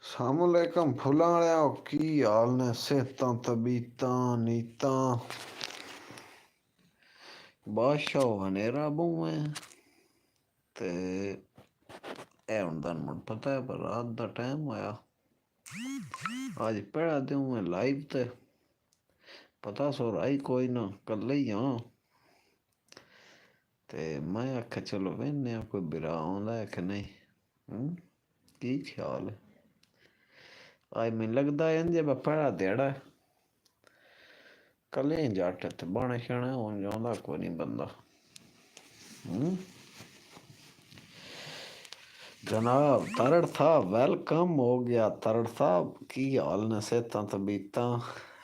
अस्सलामुअलैकुम फुलां वालिया की हाल ने सेहतां तबीयतां नीतां बादशाह हनेरा बूए ते हुण तुहानू पता है पर रात दा टाइम होया अज पहला दिन मैं लाइव ते पता सो आई कोई ना कल्ले ही हाँ ते मैं आख्या चलो वेहने कोई बिरा आउंदा है कि नहीं की ख्याल है अज मैनू लगदा है इंज पहला ध्याड़ा है कल्ले जट ते बाणे शाणे हून आंदा कोई नहीं बंदा जनाब तरड़ साहब वेलकम हो गया तरड़ साहब की हाल ने सेहतां तबीयतां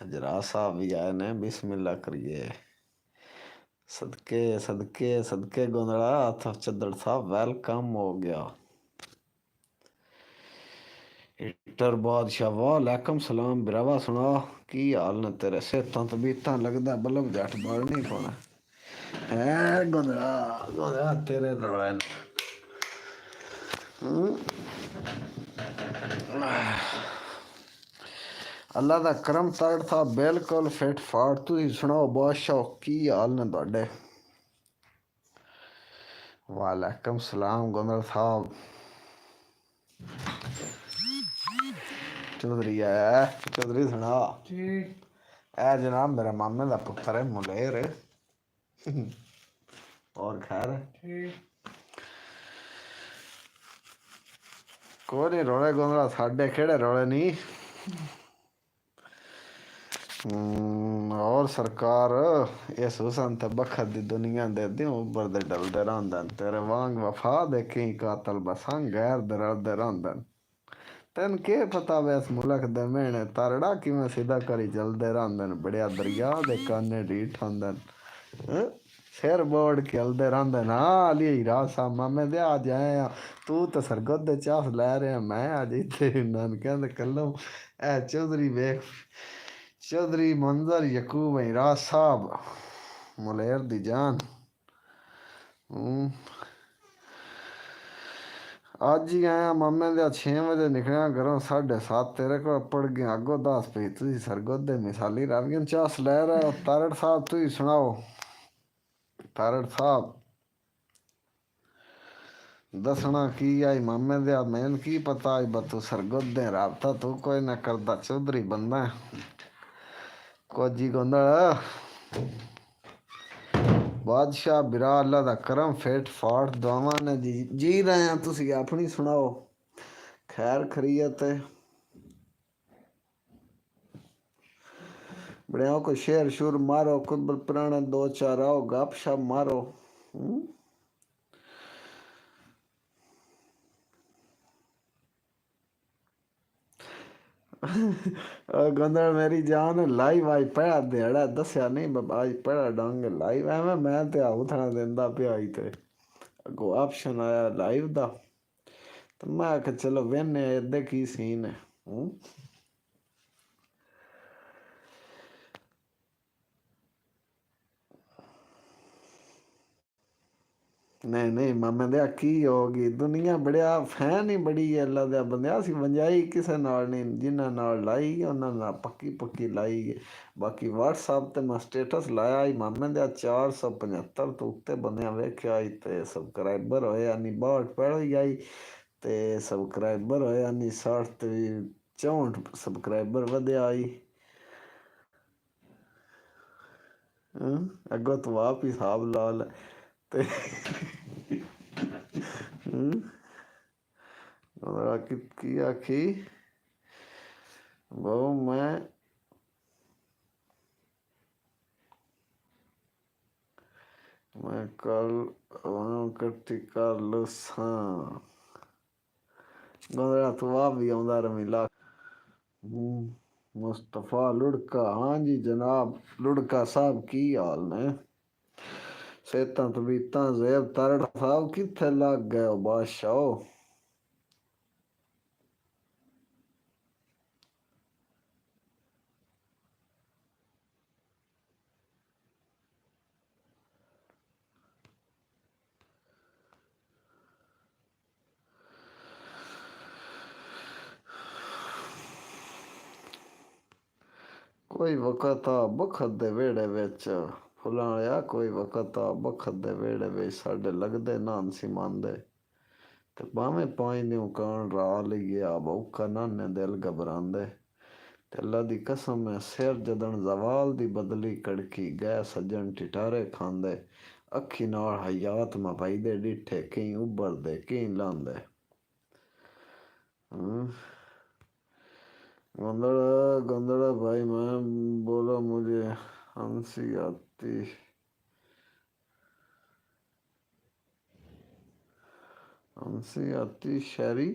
हजरा साहब भी आए ने बिस्मिल्लाह करिए सदके सदके सदके गोंदड़ा चद्दड़ साहब वेलकम हो गया हिटर बादशाह वालेकुम सलाम बिरावा सुना की हाल ने तेरे सेहतां तबीयतां लगदा बल्ब जट बाल नहीं पाना है गोंदड़ा गोंदड़ा तेरे लड़ाए अल्लाह दा करम तड़ था बिल्कुल फिट फाट तुसीं सुनाओ बादशाह की हाल ने तुहाडे वालेकुम सलाम गोंदल साहब चौधरी है चौधरी सुना ए जनाब मेरे मामे का पुत्र है मुलेर और खैर कोई नहीं रोले गोंदला साडे केड़े रोले नहीं और सरकार इस हुसन ते बखत दी दुनिया दे दियों उबर दे डलदे रहिंदे तेरे वांग वफा दे कई कातल बसां गैर दे रलदे रहिंदे तेन के पता वे इस मुल्क दे मेहने तरड़ा किवें सीधा करी चलदे रहिंदे बड़िया दरिया दे काने ढीठ होंदे सिर बोड़ के हलदे रहिंदे हाँ अली राज साहब मामे दे अज आए तू तो सरगोदे चास लै रहा मैं अज इत्थे नानकियां दे कल्लों ए चौधरी वेख चौधरी मंजर यकूब राज साहब मुलेर दी जान अज ही आया मामे दे 6 बजे निकलिया घरों 7:30 तेरे को पड़ गया अगो 10 पे तुम सरगोदे मिसाली रावियन चास लै रहे हो तारड़ साहब तुम सुनाओ तारड़ साहब दसना की आई मामे दे मैन की पता आई बतू सरगोदे राबता तू कोई ना करदा चौधरी बंदा कोजी गोंदल बादशाह बिरा अल्लाह दा करम फिट फाट दुआवां ने जी रहे हैं तुसी अपनी सुनाओ खैर खरीयत है बड़ियाओ को शेर शुर मारो कुछ पुराने 2-4 आओ गप शप मारो गंदड़ मेरी जान लाइव आज पहला दिहाड़ा दसिया नहीं आज पहला डंग लाइव एवं मैं ते उठना देंदा पिया ही ते अगो ऑप्शन आया लाइव दा तो मैं आख्या चलो वेने इधर की सीन है नहीं नहीं मामे दे की होगी दुनिया बड़िया फैन ही बड़ी है अल्लाह दे बंदे असी वंजाई किसे नाल नहीं जिन्हां नाल लाई उन्हां नाल पक्की पक्की लाई है बाकी व्हाट्सएप ते मैं स्टेटस लाया ही मामे दे 475 तो उत्ते बंदियां वेख्या ही ते सबसक्राइबर होए यानी 62 पहले ही आई ते सबसक्राइबर होए यानी 60 ते 64 सबसक्राइबर वधे आई अगो तो आप ही हिसाब ला ले ते की आखी बहु मैं कल कट्ठी कर लुसा गोंदड़ा तू आप भी आउंदा रमीला मुस्तफा लुड़का हाँ जी जनाब लुड़का साहब की हाल ने सेहतां तबीयतां ज़ेब तरड़ साहब कित्थे लग गए हो बादशाह कोई वक़्त आ बखत दे वेड़े विच फुलाणिया कोई वक़्त आ बखत दे वेड़े विच साडे लगदे नानसी मांदे ते भावें पाइंदियों कान रा लिया बौका नाने दिल घबरांदे ते अल्लाह दी कसम है सिर जदन जवाल दी बदली कड़की गै सज्जन ठिठारे खांदे अखी नाल हयात मपाईदे डिठे कई उभरदे कई लांदे। गोंदड़ा गोंदड़ा भाई मैं बोला मुझे हंसी आती शायरी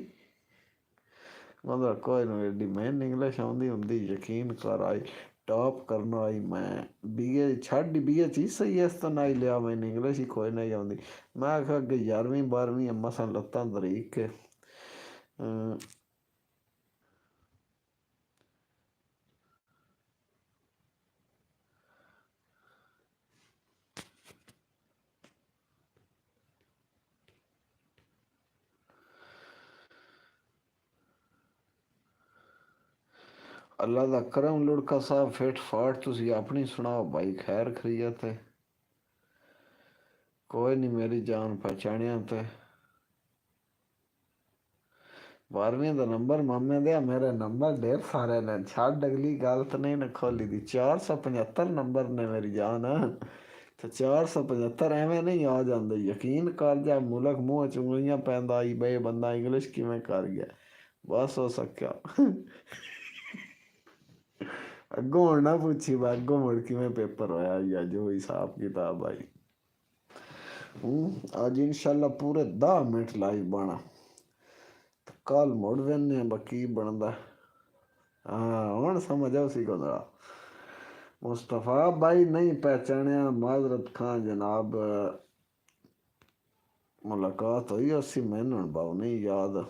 गोंदड़ा कोई ना एडी मैन इंग्लिश आंदी हुंदी यकीन कर आई टॉप करना आई मैं बीए छड़ बीए चीज सही है इस तो नहीं लिया मैंने इंग्लिश ही कोई नहीं आंदी मैं आखा कि 11वीं 12वीं मसा लत्तां तरीक के अल्लाह दा करम लुड़का साहब फिट फाट तुसी अपनी सुनाओ भाई खैर खरीयत है कोई नहीं मेरी जान पहचानिया ते 12वीं का नंबर मामे दे मेरे नंबर ढेर सारे ने छड़ अगली गल तो नहीं न खोली दी 475 नंबर ने मेरी जान तो 475 एवं नहीं आ जाते यकीन कर जा मुलक मुँह च उंगलियां पैंदा आई बे बंदा इंग्लिश किवें कर गया बस हो सक्या अगों हुण ना पूछी अगों मुड़ किवें पेपर होया या जो हिसाब किताब आई आज इंशाल्लाह पूरे 10 मिनट लाइव बना कल मुड़ वेने बाकी बनता हाँ हुण समझ आओ सी गोदड़ा मुस्तफ़ा भाई नहीं पहचानिया माजरत खान जनाब मुलाकात हुई उसी मैनू भाव नहीं याद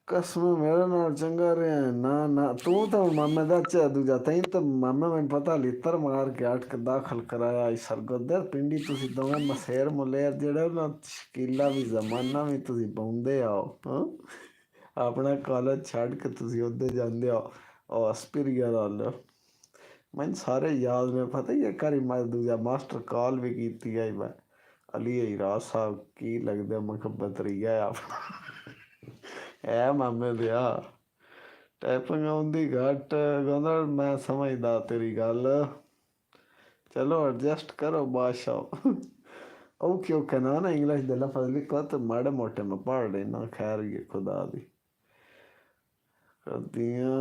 कसम मेरे नाल चंगा रहा ना ना तू तो मामे दा चा दूजा तई तो मामे मैंने पता लित्र मार के अटक दाखल कराया सरगोदर पिंडी तुसी दोवें मसेर मुलेर जेड़े ना शकीला भी जमाना भी तुसी पाउंदे आओ हाँ अपना कॉलेज छड़ के तुसी उधर जांदे आओ और अस्पिरिया नाल मैंने सारे याद में पता ही एक बारी मैं दूजा मास्टर कॉल भी की आई मैं अली राज साहब की लगदे मुखब्बत रही है अपना है मामे दिया टाइपिंग आउंदी घट गोंदड़ मैं समझदा तेरी गल चलो एडजस्ट करो बादशाह औखे औखे ना इंग्लिश दे लफज लिखो तो माड़े मोटे में पढ़ लेना खैर ये खुदा दी करदियां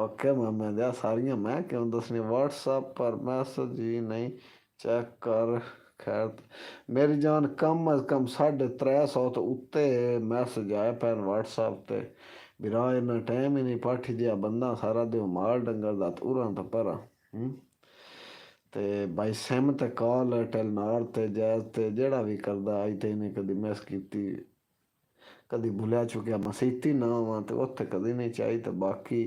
ओके मामे दिया सारियां मैं क्यों दसनी व्हाट्सएप पर मैसेज ही नहीं चेक कर खैर मेरी जान कम अज कम 350 तो उत्ते मैसेज आए पैन व्हाट्सएप ते बिरा इन्ना टाइम ही नहीं पाठी दिया बंदा सारा दिन माल डंगर दा उरां तो परा ते बाई सिम ते कॉल टेलनार ते जैज ते जेड़ा भी करदा अज ते इन्हें कदी मिस कीती कदी भुलिया चुकिया मसीती ना वा तो उत्थे कदी नहीं चाहिए तो बाकी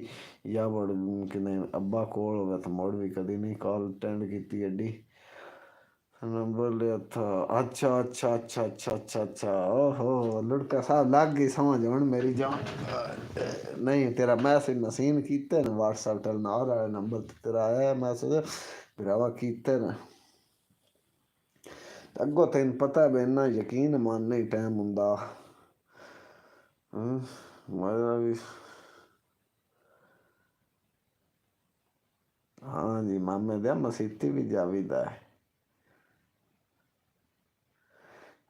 या बड़ कि अब्बा कोल होवे तो मुड़ भी कदी नहीं कॉल अटेंड की एडी नंबर लिया था अच्छा अच्छा अच्छा अच्छा अच्छा अच्छा ओहो लुड़का साहब लग गई समझ हुण मेरी जान नहीं तेरा मैसेज मसीन कीते न व्हाट्सएप टेल ना और नंबर तेरा आया मैसेज भरावा कीते न अगो तेन पता है इन्ना यकीन मानने ही टाइम हुंदा मजा भी हाँ जी मामे दिया मसीती भी जावीदा है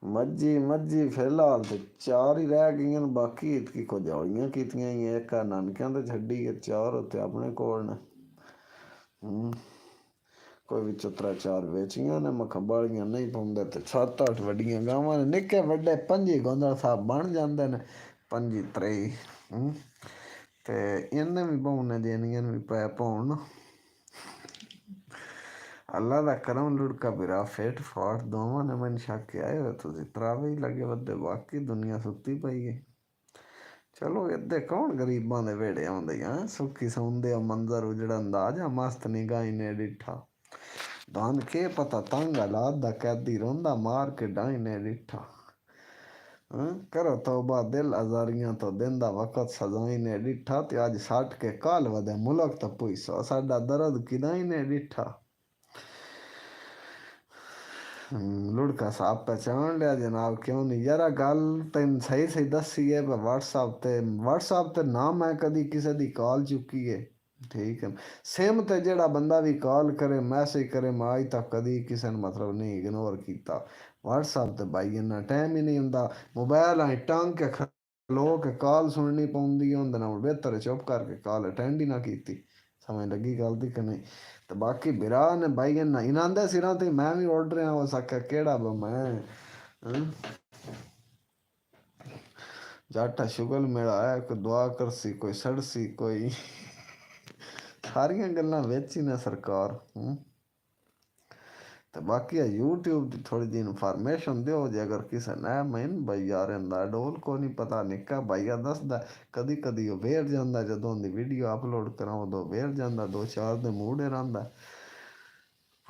मज्जी मज्जी फिलहाल तो 4 ही रह गई बाकी इतकी को जौड़ियां कीतियां ही एक नानकियां तो छड्डी के 4 उत्ते अपने कोल ने कोई भी 3-4 बेचियां ने मखबालियां नहीं पाउंदे तो 7-8 वड्डियां गावां ने निक्के वड्डे 5 गोंदल साहब बन जांदे ने 5 3 ते इन्ने भी पाउने देनियां भी पै पाउन अल्लाह दा करम लुड़का बिरा फिट फाट दोवां ने मैंने शक आए हो तुसी त्रावे ही लगे वदे बाकी दुनिया सुत्ती पई है चलो इदे कौन गरीबां दे वेड़े आउंदे हैं सुखी सौंदे मंजर उजड़ा अंदाजा मस्त निगाही ने डिठा दान के पता तंग हालात दा कैदी रोंदा मार के डाई ने डिठा करो तौबा दिल अजारियां तो देंदा वक़्त सजाई ने डिठा ते अज सट के काल वदे मुल्क तो पुईसो साडा दर्द किदाई ने डिठा लुड़का साहब पहचान लिया जनाब क्यों नहीं यार गल तेन सही सही दसी है व्हाट्सएप ते ना मैं कदी किसी दी कॉल चुकी है ठीक है सेम ते जेड़ा बंदा भी कॉल करे मैसेज करे मैं अज तक कदी किसी ने मतलब नहीं इग्नोर किया व्हाट्सएप ते भाई इन्ना टाइम ही नहीं हुंदा मोबाइल आई टंग के खलो के कॉल सुननी पौंदी उंदे नाल बेहतर चुप करके कॉल अटेंड ही ना की समझ लगी गल दी कि नहीं तो बाकी बिरा ने भाई इन्हां दे सिरां ते मैं भी उड़ रहा हो सका केड़ा ब मैं जाटा शुगल मेरा है कोई दुआ करसी कोई सड़सी कोई सारियां गल्लां विच ही ने सरकार तो बाकी यूट्यूब की थोड़ी जी इनफॉर्मेशन दो जे अगर किसी ने मैन भाई यार इंदा डोल को नहीं पता निक्का भाईया दसदा कदी कदी वो वेर जाता जो उनकी वीडियो अपलोड करा उदो वेर जाता 2-4 दिन मूडे रहा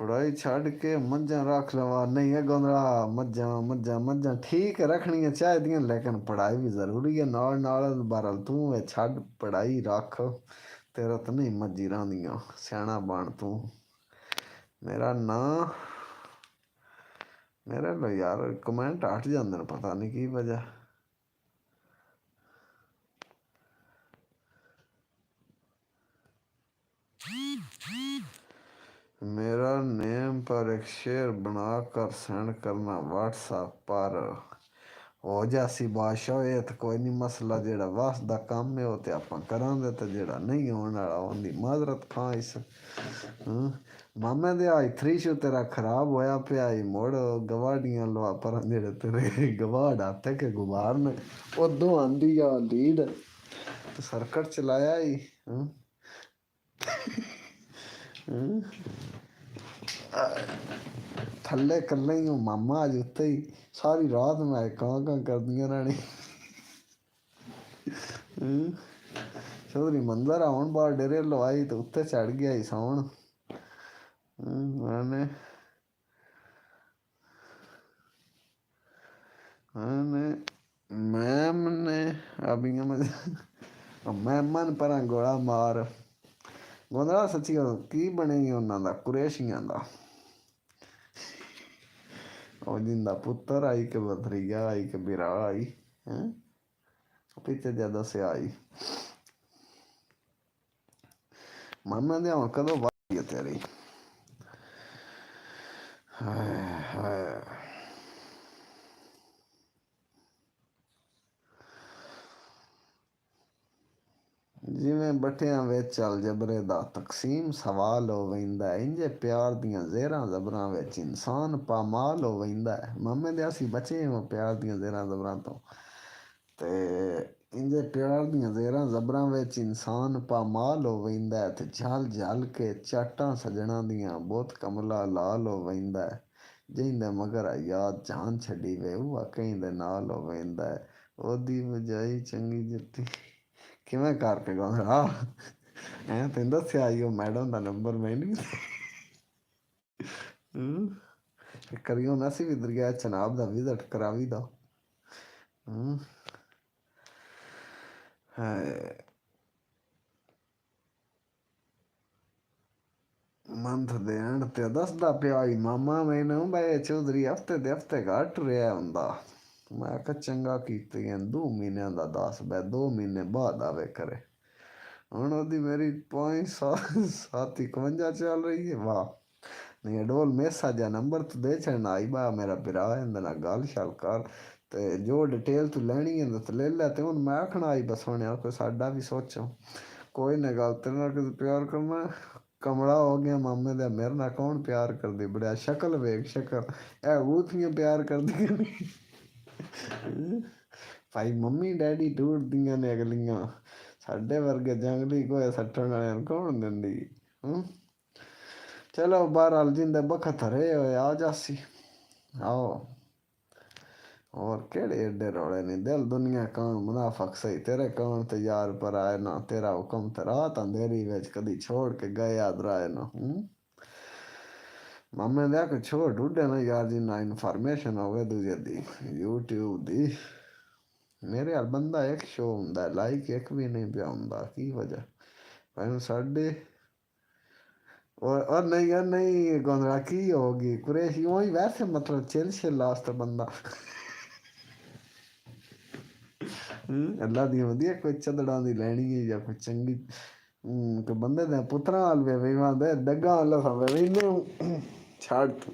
पढ़ाई छड़ के मझा रख लवा नहीं है गोंदड़ा मझा मझा मझा ठीक है रखनिया चाहिए लेकिन पढ़ाई भी जरूरी है नाल बहरल तू छड़ पढ़ाई रख तेरा तो नहीं मजी रहा सियाना बन तू मेरा ना मेरे लो यार कमेंट हट जाते पता नहीं की वजह मेरा नेम पर एक शेर बनाकर सेंड करना व्हाट्सएप पर हो जासी बादशाह ये तो कोई नहीं मसला जेड़ा वासदा काम है वो तो आप करांगे तो जेड़ा नहीं होने वाला उनकी माजरत खां इस मामे दे आई 3 तेरा खराब होया पिया मुड़ गवाडियां लवा पर जेड़े तेरे गवाड़ आते के गुबार ने उदों आंदी आ लीड तो सर्कट चलाया ही थल्ले कल्ले ही मामा अज उत्ते ही सारी रात मैं कां कर दियां रानी चौधरी मंदिर आउन बार डेरे लवाई तो उत्ते चढ़ गया ही सौन मैंने मैंने मैम ने अबियां मैमन पर गोला मार गोंदड़ा सच्ची की बनेगी उन्होंने कुरेशियां का जिंदा पुत्र आई के भतरीजा आई के बिरा आई हैं पीछे ज्यादा से आई मामा दे हुन कदों वाई है तेरी जिमें बटियां विच अलजबरे दा तकसीम सवाल हो वेंदा है इंजे प्यार दियां ज़ेरां ज़बरां विच इंसान पामाल हो वेंदा है मामे दे असीं बचे हां प्यार दियां ज़ेरां ज़बरां तो ते इंजे प्यार दियां ज़ेरां ज़बरां विच इंसान पामाल हो वेंदा है ते झल झल के चाटां सजणा दियां बहुत कमला लाल हो वेंदा है जिंदे मगर याद जान छड्डी वे उहा कहीं नाल हो वेंदा है ओदी बजाई चंगी जुत्ती किवें करके गाउंदा तैਨੂੰ दस्सेआ ई ओह् मैडम दा नंबर मैनू करियो ना असीं भी दरिया चनाब दा विजिट करावी दा मंथ दे एंड ते दसदा पिया ई मामा मैनू भाई चौधरी हफ्ते दे हफ्ते घट रेहा हुंदा मैं आखेआ चंगा कीतियां 2 महीनों दा दस बै 2 महीने बाद आवे करे हुण ओह्दी मेरी 5-7-51 चल रही है वाह नहीं डोल मेसा जा नंबर तो दे छड़ना आई बा मेरा बिरा इंदे नाल गल शल कर ते जो डिटेल तू लैनी है ते ले लै ते हुण मैं आखना आई बस होने कोई साडा भी सोचो कोई ना गल तेरे नाल किते प्यार करना कमला हो गया मामे दे मेरे नाल कौन प्यार करदी बड़ा शक्ल वेख शक्ल ए ऊथियां प्यार करदी भाई मम्मी डैडी टूटदियां ने अगलियां साडे वर्गे जंगली गोए सट्टण वालियां नूं कौन दिंदी चलो बहरहाल जिंदे बखत हरे होए आ जासी आओ और केड़े एडे रौले नहीं दिल दुनिया कान मुनाफक सही तेरे कान ते यार पर आए ना तेरा हुक्म ते रात अंधेरी विच कदी छोड़ के गए आदराए ना मामे दे आख छोड़ ढूंढे ना यार जिन्ना इन्फॉर्मेशन होवे दूजे दी यूट्यूब दी मेरे हाल बंदा एक शो होंदा लाइक एक भी नहीं पिया होंदा की वजह भाई साढ़े और नहीं यार नहीं गोंधला की होगी कुरेशी वही वैसे मतलब चिल शिल लास्ट बंदा अल्लाह दी होंदी है कोई चदड़ा दी लैनी है या कोई चंगी कोई बंदे दे पुत्रा हाल वे दे डगा हाल वे इन्हें छाड़ तू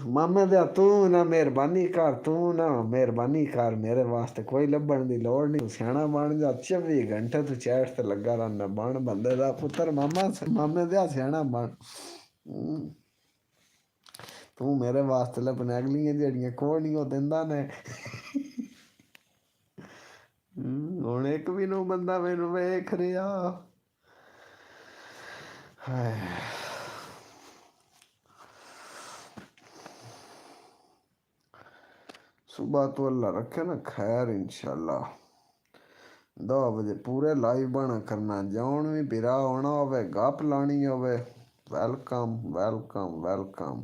मामे दे तू ना मेहरबानी कर तू ना मेहरबानी कर मेरे वास्ते कोई लभण दी लोड़ नहीं सियाना बन जा 24 घंटे तू चैट ते लगा रहना बन बंदे दा पुत्र मामे दे सियाना बन तू मेरे वास्ते लभने अगलियां जेड़ियां कोई नहीं ਉਹ ਦਿੰਦਾ ਨੇ ਹੁਣ ਇੱਕ ਵੀ ਨੂੰ ਬੰਦਾ ਮੈਨੂੰ ਵੇਖ ਰਿਹਾ सुबह तो अल्लाह रखे ना खैर इंशाल्लाह 10 बजे पूरे लाइव बना करना जौन भी बिरा होना होवे गप लानी होवे वेलकम वेलकम वेलकम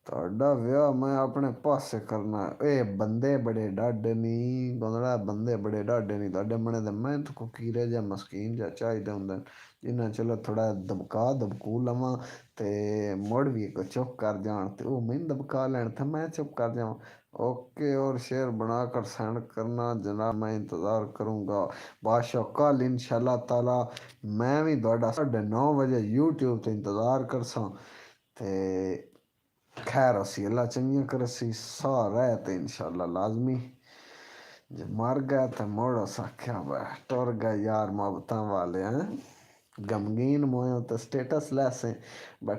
ਤੁਹਾਡਾ ਵਿਆਹ ਮੈਂ ਆਪਣੇ ਪਾਸੇ ਕਰਨਾ ਇਹ ਬੰਦੇ ਬੜੇ ਡਾਢੇ ਨਹੀਂ ਬੰਦੜਾ ਬੰਦੇ ਬੜੇ ਡਾਢੇ ਨਹੀਂ ਤੁਹਾਡੇ ਮਨੇ ਦੇ ਮਿਹਨਤ ਕੋ ਕੀਰੇ ਜਾਂ ਮਸਕੀਨ ਜਾਂ ਚਾਹੀਦੇ ਹੁੰਦੇ ਜਿੰਨਾ ਚਲੋ ਥੋੜਾ ਦਬਕੂ ਲਵਾਂ ਤੇ ਮੁੜ ਵੀ ਕੋ ਚੁੱਪ ਕਰ ਜਾਣ ਤੇ ਉਹ ਮੈਨੂੰ ਦਬਕਾ ਲੈਣ ਤੇ मैं चुप कर जाऊँ ओके और शेयर बनाकर सेंड करना जनाब मैं इंतज़ार करूँगा बादशाह कल इंशाल्लाह ताला मैं भी ਤੁਹਾਡਾ 9:30 यूट्यूब ਤੇ इंतज़ार करसा ते खैर असी अल्लाह चंगियां कर असी सहारा है तो इंशाल्लाह लाजमी जे मर गया तो मुड़ अस आख्या वह टुर गए यार मोहब्बत वाले हैं गमगीन मोयो तो स्टेटस लैसे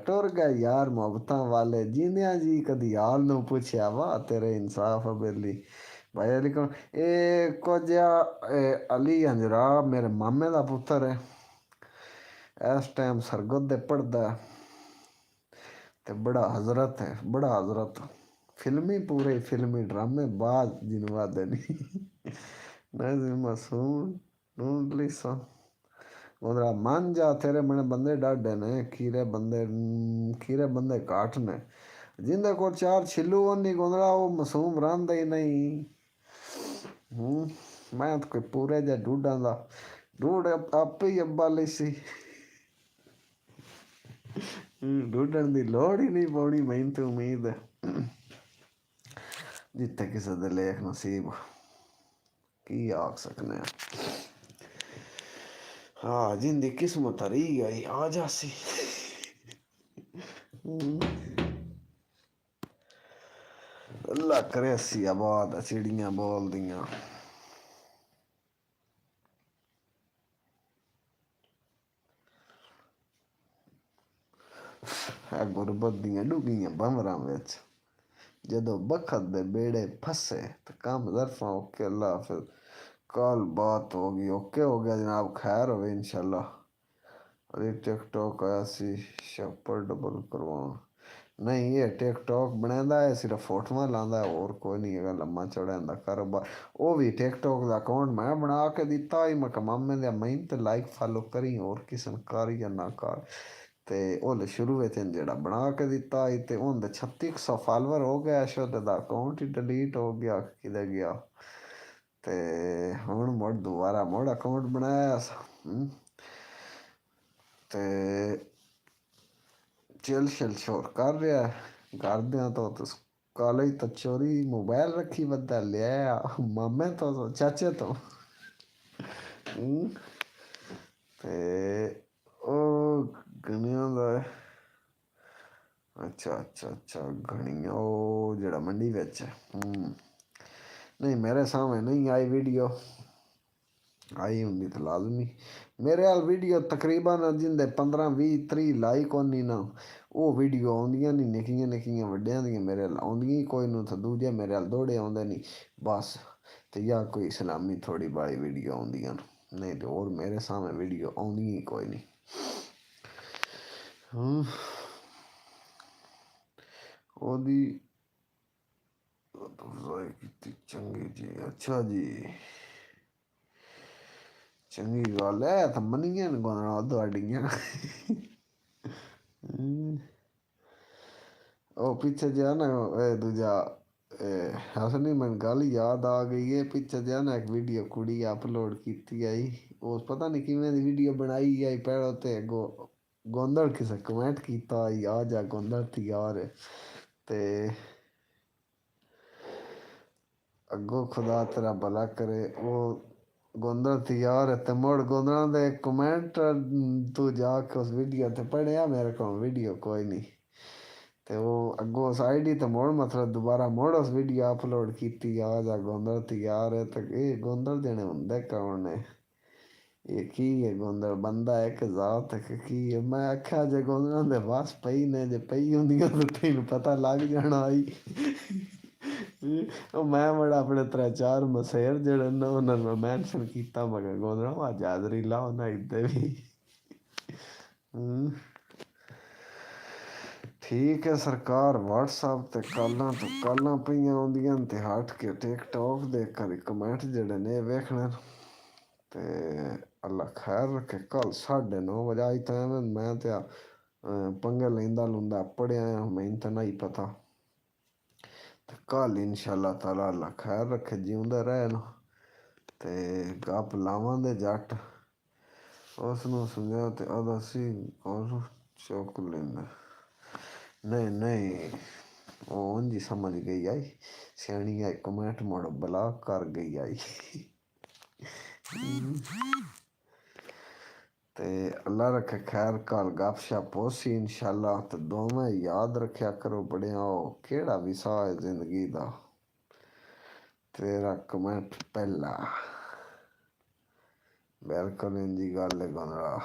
टुर गए यार मोहब्बत वाले जींदिया जी कदी हाल नू पूछया वाह तेरे इंसाफ बेली भाई अली को ये कुछ अली अंजरा मेरे मामे का पुत्र है इस टाइम सरगुद दे पढ़दा ते बड़ा हजरत है बड़ा हजरत फिल्मी पूरे फिल्मी ड्रामे बाज जिनवादे नहीं नज़ीर मासूम ढूंढ ली सा उधरा मान जा तेरे मने बंदे डाढ़े ने खीरे बंदे काट ने जिंदे को 4 छिलू नहीं गोंदड़ा वो मासूम रंदा ही नहीं मैं तो कोई पूरे जा ढूंढा दा ढूंढ आप ही अब्बा ली सी ढूंढण की लोड़ ही नहीं पौनी मैनू तो उम्मीद है जिते किसी दे लेख नसीब की आख सकने हाँ जिंदी किस्मत हरी गई आ जासी अल्लाह करे सी आबाद चिड़ियां बोल दियां गुरबत दियां डुगियां बमरां विच जदों बखत दे बेड़े फसे तो कम जरफा ओके अल्लाह हाफिज कल बात होगी ओके हो गया जनाब खैर हो इंशाल्लाह अरे टिकटॉक आया सी शपर डबल करवाना नहीं ये टिकटॉक बनांदा है सिर्फ फोटोआं लांदा है और कोई नहीं है लम्मा चौड़ा इंदा कारोबार वो भी टिकटॉक का अकाउंट मैं बना के दिता ही मैं मामे दे मैं तो लाइक फॉलो करी और किसी ने कर या ना कर ते ओल्ले शुरू ਵਿੱਚ ਜਿਹੜਾ ਬਣਾ ਕੇ ਦਿੱਤਾ ਸੀ ਤੇ ਉਹਦੇ 3600 ਫਾਲੋਅਰ ਹੋ ਗਿਆ ਸ਼ੋਦ ਦਾ ਅਕਾਊਂਟ ਹੀ ਡਿਲੀਟ ਹੋ ਗਿਆ ਕਿਤੇ ਗਿਆ ਤੇ ਹੁਣ ਮੁੜ ਦੁਬਾਰਾ ਮੁੜ ਅਕਾਊਂਟ ਬਣਾਇਆ ਤੇ ਚਿਲ ਸ਼ਿਲ ਸ਼ੋਰ ਕਰ ਰਿਹਾ ਘਰਦਿਆਂ ਤੋਂ ਕਾਲਜ ਤੋਂ ਚੋਰੀ ਮੋਬਾਈਲ ਰੱਖੀ ਬੰਦਾ ਲਿਆ ਮਾਮੇ ਤੋਂ ਚਾਚੇ ਤੋਂ ਤੇ ਉਹ ਗਣਿਆਂ ਦਾ अच्छा घनिया वो जड़ा मंडी विच नहीं मेरे सामने नहीं आई वीडियो आई होंगी तो लाजमी मेरे हाल वीडियो तकरीबन जिंदे 15-20-30 लाइक होनी ना वो वीडियो आउंदियां नहीं निक्कियां निक्कियां वड्डियां दियां मेरे हाल आउंदियां कोई नूं तो दूजे मेरे हाल दौड़े आउंदे नहीं बस तो या कोई इस्लामी थोड़ी बड़ी वीडियो आउंदियां नहीं तो और मेरे सामने वीडियो आउंदी ही कोई नहीं ओदी चंगी जी अच्छा जी चंगी गल है तो मनिए थोड़ियां ओ पीछे जो ना दूजा ਹਸਨੀ ਮੈਨੂੰ ਗੱਲ ਯਾਦ ਆ ਗਈ ਹੈ ਪਿੱਛੇ ਜਿਹਾ ਨਾ ਇੱਕ ਵੀਡੀਓ ਕੁੜੀ ਅਪਲੋਡ ਕੀਤੀ ਆਈ ਉਸ ਪਤਾ ਨਹੀਂ ਕਿਵੇਂ ਦੀ ਵੀਡੀਓ ਬਣਾਈ ਆਈ ਪਹਿਲਾਂ ਤੇ ਗੋਂਦਲ ਕਿਸੇ ਕਮੈਂਟ ਕੀਤਾ ਆਈ ਆ ਜਾ ਗੋਂਦਲ ਤਿਆਰ ਤੇ ਅੱਗੋਂ ਖੁਦਾ ਤੇਰਾ ਭਲਾ ਕਰੇ ਉਹ ਗੋਂਦਲ ਤਿਆਰ ਹੈ ਤੇ ਮੁੜ ਗੋਂਦਲਾਂ ਦੇ ਕਮੈਂਟ ਤੂੰ ਜਾ ਕੇ ਉਸ ਵੀਡੀਓ ਤੇ ਪੜ੍ਹਿਆ ਮੇਰੇ ਕੋਲ ਵੀਡੀਓ ਕੋਈ ਨਹੀਂ ਤੇ ਉਹ ਅੱਗੋਂ ਉਸ ਆਈ ਡੀ ਤੇ ਮੁੜ ਮਤਲਬ ਦੁਬਾਰਾ ਮੁੜ ਉਸ ਵੀਡੀਓ ਅਪਲੋਡ ਕੀਤੀ ਆ ਜਾ ਗੋਂਦਲ ਤਿਆਰ ਹੈ ਤੇ ਇਹ ਗੋਂਦਲ ਦੇਣੇ ਹੁੰਦੇ ਕੌਣ ਨੇ ਇਹ ਕੀ ਹੈ ਗੋਂਦਲ ਬੰਦਾ ਇੱਕ ਜ਼ਾਤ ਹੈ ਕਿ ਕੀ ਹੈ ਮੈਂ ਆਖਿਆ ਜੇ ਗੋਂਦਲਾਂ ਦੇ ਬਸ ਪਈ ਨੇ ਜੇ ਪਈ ਹੁੰਦੀਆਂ ਤਾਂ ਤੈਨੂੰ ਪਤਾ ਲੱਗ ਜਾਣਾ ਆਈ ਉਹ ਮੈਂ ਬੜਾ ਆਪਣੇ 3-4 ਮਸੇਰ ਜਿਹੜੇ ਨੇ ਉਹਨਾਂ ਨੂੰ ਮੈਂਸ਼ਨ ਕੀਤਾ ਮਗਰ ਗੋਂਦਲਾਂ ਅੱਜ ਹਾਜ਼ਰੀ ਲਾਓ ਨਾ ਇੱਦਾਂ ਵੀ ਠੀਕ ਹੈ ਸਰਕਾਰ ਵਟਸਐਪ ਤੇ ਕਾਲਾਂ ਤੋਂ ਕਾਲਾਂ ਪਈਆਂ ਆਉਂਦੀਆਂ ਤੇ ਹਟ ਕੇ ਟਿਕਟੋਕ ਦੇ ਕਰੀ ਕਮੈਂਟ ਜਿਹੜੇ ਨੇ ਵੇਖਣੇ ਤੇ ਅੱਲਾ ਖੈਰ ਰੱਖੇ ਕੱਲ 9:30 ਅੱਜ ਤਾਂ ਐਵੇਂ ਮੈਂ ਤੇ ਪੰਗੇ ਲੈਂਦਾ ਲੁੰਦਾ ਪੜਿਆ ਮੈਨੂੰ ਤਾਂ ਨਹੀਂ ਪਤਾ ਤੇ ਕੱਲ ਇਨਸ਼ਾਅੱਲਾ ਤਾਲਾ ਅੱਲਾ ਖੈਰ ਰੱਖੇ ਜਿਉਂਦਾ ਰਹਿਣ ਤੇ ਗੱਪ ਲਾਵਾਂਗੇ ਜੱਟ ਉਸ ਨੂੰ ਸਮਝਾ ਤੇ ਆਦਾ ਸੀ ਔਰ ਚੁੱਕ ਲੈਂਦਾ ਨਹੀਂ ਨਹੀਂ ਉਹ ਉਂਝ ਹੀ ਸਮਝ ਗਈ ਆਈ ਸਿਆਣੀ ਆਈ ਕਮੈਂਟ ਮੋੜ ਬਲਾਕ ਕਰ ਗਈ ਆਈ ਤੇ ਅੱਲਾ ਰੱਖੇ ਖੈਰ ਕੱਲ ਗੱਪ ਸ਼ਪ ਹੋਸੀ ਇਨਸ਼ਾਅੱਲਾ ਤੇ ਦੋਵੇਂ ਯਾਦ ਰੱਖਿਆ ਕਰੋ ਬੜਿਆ ਉਹ ਕਿਹੜਾ ਵਿਸਾ ਹੈ ਜ਼ਿੰਦਗੀ ਦਾ ਤੇਰਾ ਕਮੈਂਟ ਪਹਿਲਾ ਬਿਲਕੁਲ ਇੰਜੀ ਗੱਲ ਹੈ ਗੋਂਦਲਾ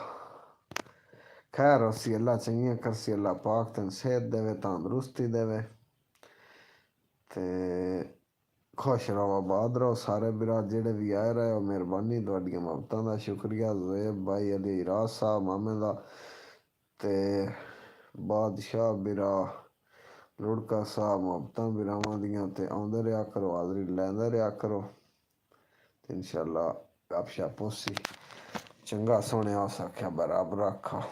ਖੈਰ ਹੋਸੀ ਅੱਲਾ ਚੰਗੀਆਂ ਕਰਸੀ ਅੱਲਾ ਪਾਕ ਤੈਨੂੰ ਸਿਹਤ ਦੇਵੇ ਤੰਦਰੁਸਤੀ ਦੇਵੇ ਤੇ खुश रहो आबाद रहो सारे बिरा जेह्ड़े भी आए रहे हो मेहरबानी तुहाडियां मुहब्बतां दा शुक्रिया ज़ुएब भाई अली राज साहब मामे दा ते बादशाह बिरा लुड़का साहब मुहब्बतां बिरावां दियां ते आउंदे रेहा करो हाज़री लैंदे रेहा करो ते इंशाअल्लाह गपशप होसी चंगा सोहणेआ उस आखेआ बराबर आखा